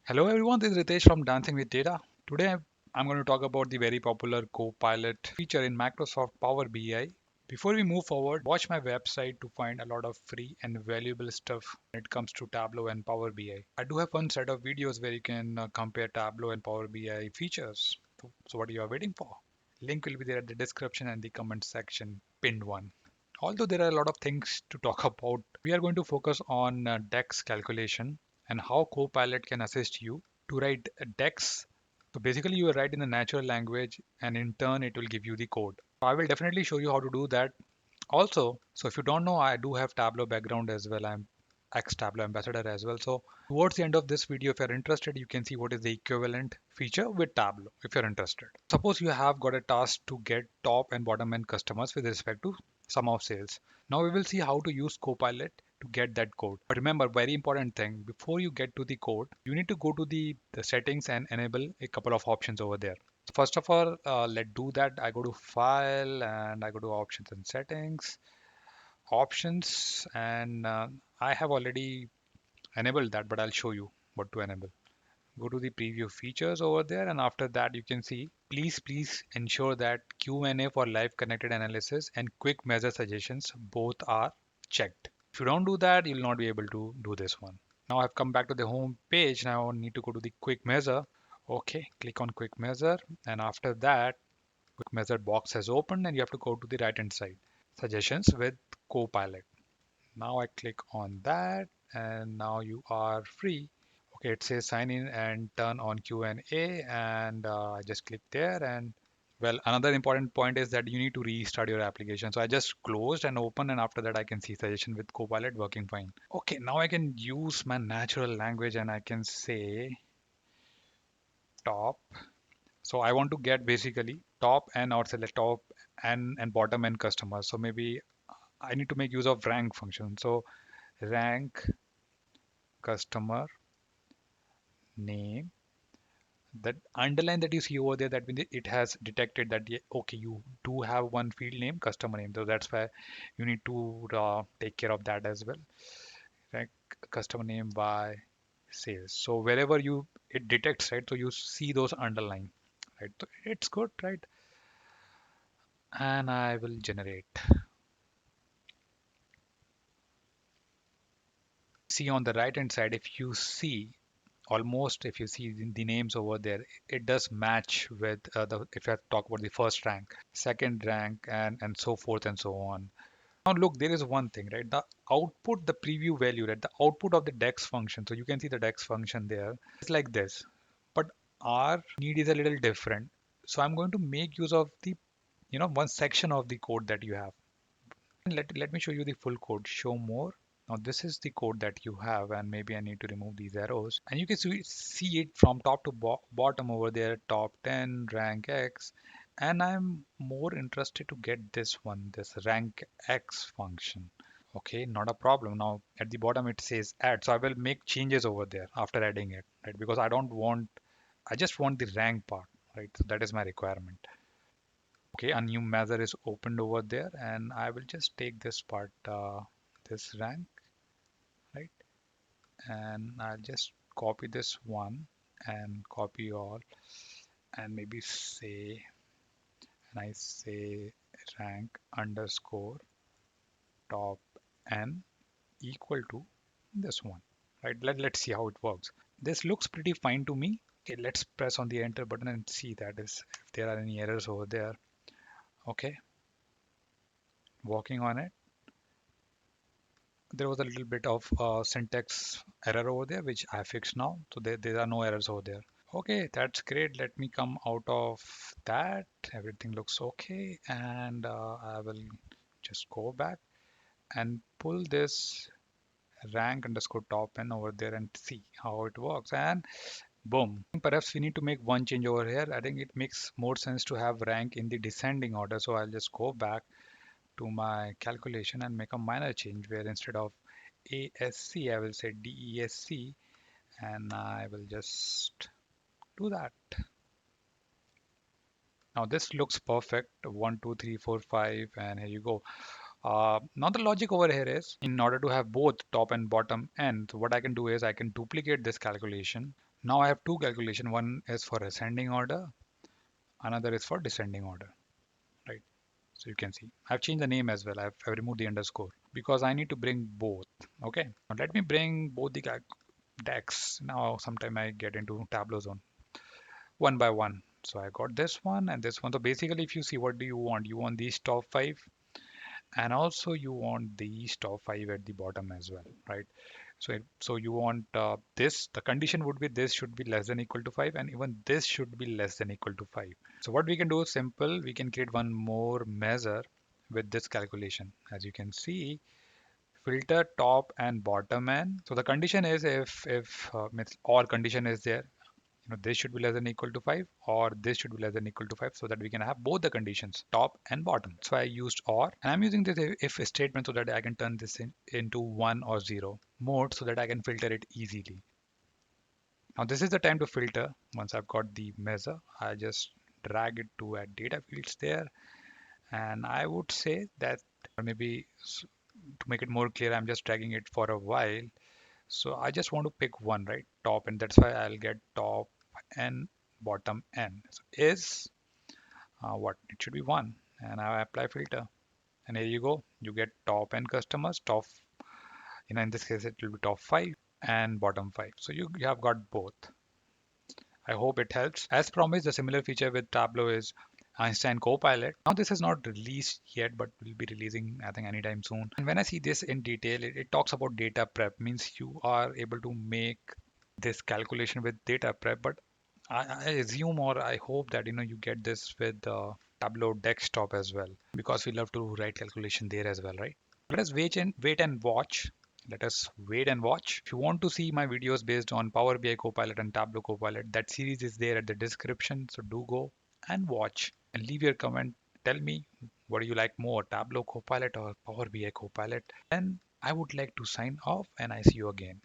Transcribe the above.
Hello everyone, this is Ritesh from Dancing with Data. Today I'm going to talk about the very popular COPILOT feature in Microsoft Power BI. Before we move forward, watch my website to find a lot of free and valuable stuff when it comes to Tableau and Power BI. I do have one set of videos where you can compare Tableau and Power BI features. So what are you waiting for? Link will be there at the description and the comment section, pinned one. Although there are a lot of things to talk about, we are going to focus on DAX calculation and how Copilot can assist you to write DAX. So basically, you write in the natural language, and in turn, it will give you the code. I will definitely show you how to do that. Also, so if you don't know, I do have Tableau background as well. I'm ex Tableau ambassador as well. So towards the end of this video, if you're interested, you can see what is the equivalent feature with Tableau if you're interested. Suppose you have got a task to get top and bottom end customers with respect to sum of sales. Now we will see how to use Copilot to get that code. But remember, very important thing, before you get to the code, you need to go to the settings and enable a couple of options over there. First of all, let's do that. I go to file and I go to options and settings, options, and I have already enabled that, but I'll show you what to enable. Go to the preview features over there, and after that you can see, please ensure that Q&A for live connected analysis and quick measure suggestions both are checked. If you don't do that, you'll not be able to do this one. Now I've come back to the home page. Now I need to go to the quick measure. Okay, click on quick measure, and after that quick measure box has opened and you have to go to the right hand side, suggestions with Copilot. Now I click on that and now you are free. Okay, it says sign in and turn on Q&A, and I just click there. And well, another important point is that you need to restart your application. So I just closed and open, and after that I can see suggestion with Copilot working fine. Okay, now I can use my natural language and I can say top. So I want to get basically top and or select top and bottom end customers. So maybe I need to make use of rank function. So rank customer name, that underline that you see over there, that means it has detected that okay, you do have one field name, customer name. So that's why you need to take care of that as well. Rank customer name by sales. So wherever you it detects, right? So you see those underline, right? So it's good, right? And I will generate. See on the right hand side, if you see almost, if you see the names over there, it does match with the, if I talk about the first rank, second rank, and so forth and so on. Now look, there is one thing, right? The output, the preview value, right? The output of the DAX function. So you can see the DAX function there. It's like this, but our need is a little different. So I'm going to make use of the, one section of the code that you have. And let me show you the full code. Show more. Now this is the code that you have, and maybe I need to remove these arrows. And you can see it from top to bottom over there, top 10, rank X. And I'm more interested to get this one, this rank X function. Okay, not a problem. Now at the bottom it says add. So I will make changes over there after adding it, right? Because I just want the rank part, right? So that is my requirement. Okay, a new measure is opened over there, and I will just take this part, this rank, right? And I'll just copy this one and copy all, and maybe say, and I say rank underscore top n equal to this one, right? Let's see how it works. This looks pretty fine to me. Okay, let's press on the enter button and see that is if there are any errors over there. Okay, working on it. There was a little bit of syntax error over there, which I fixed now. So there are no errors over there. Okay, that's great. Let me come out of that. Everything looks okay. And I will just go back and pull this rank underscore top n over there and see how it works. And boom. Perhaps we need to make one change over here. I think it makes more sense to have rank in the descending order. So I'll just go back to my calculation and make a minor change where instead of ASC I will say DESC, and I will just do that. Now this looks perfect. 1 2 3 4 5, and here you go. Now the logic over here is, in order to have both top and bottom end, so what I can do is I can duplicate this calculation. Now I have two calculation. One is for ascending order, another is for descending order, right? So you can see I've changed the name as well. I've removed the underscore because I need to bring both. Okay, now let me bring both the DAX. Now sometime I get into Tableau zone one by one. So I got this one and this one. So basically, if you see, what do you want? You want these top five, and also you want these top five at the bottom as well, right? So you want this. The condition would be this should be less than equal to 5, and even this should be less than equal to 5. So what we can do is simple. We can create one more measure with this calculation. As you can see, filter top and bottom n. So the condition is if means or condition is there, this should be less than equal to 5, or this should be less than equal to 5, so that we can have both the conditions, top and bottom. So I used or, and I'm using this if statement so that I can turn this into 1 or 0 mode so that I can filter it easily. Now this is the time to filter. Once I've got the measure, I just drag it to add data fields there, and I would say that, or maybe to make it more clear, I'm just dragging it for a while. So I just want to pick one, right? Top, and that's why I'll get top and bottom n. So is what? It should be 1. And I apply filter. And here you go. You get top n customers, top, in this case, it will be top 5 and bottom 5. So you have got both. I hope it helps. As promised, the similar feature with Tableau is Einstein Copilot. Now this is not released yet, but will be releasing, I think, anytime soon. And when I see this in detail, it talks about data prep, means you are able to make this calculation with data prep. But I assume, or I hope that you get this with Tableau desktop as well, because we love to write calculation there as well, right? Let us wait and watch. Let us wait and watch. If you want to see my videos based on Power BI Copilot and Tableau Copilot, that series is there at the description. So do go and watch and leave your comment. Tell me, what do you like more, Tableau Copilot or Power BI Copilot? Then I would like to sign off, and I see you again.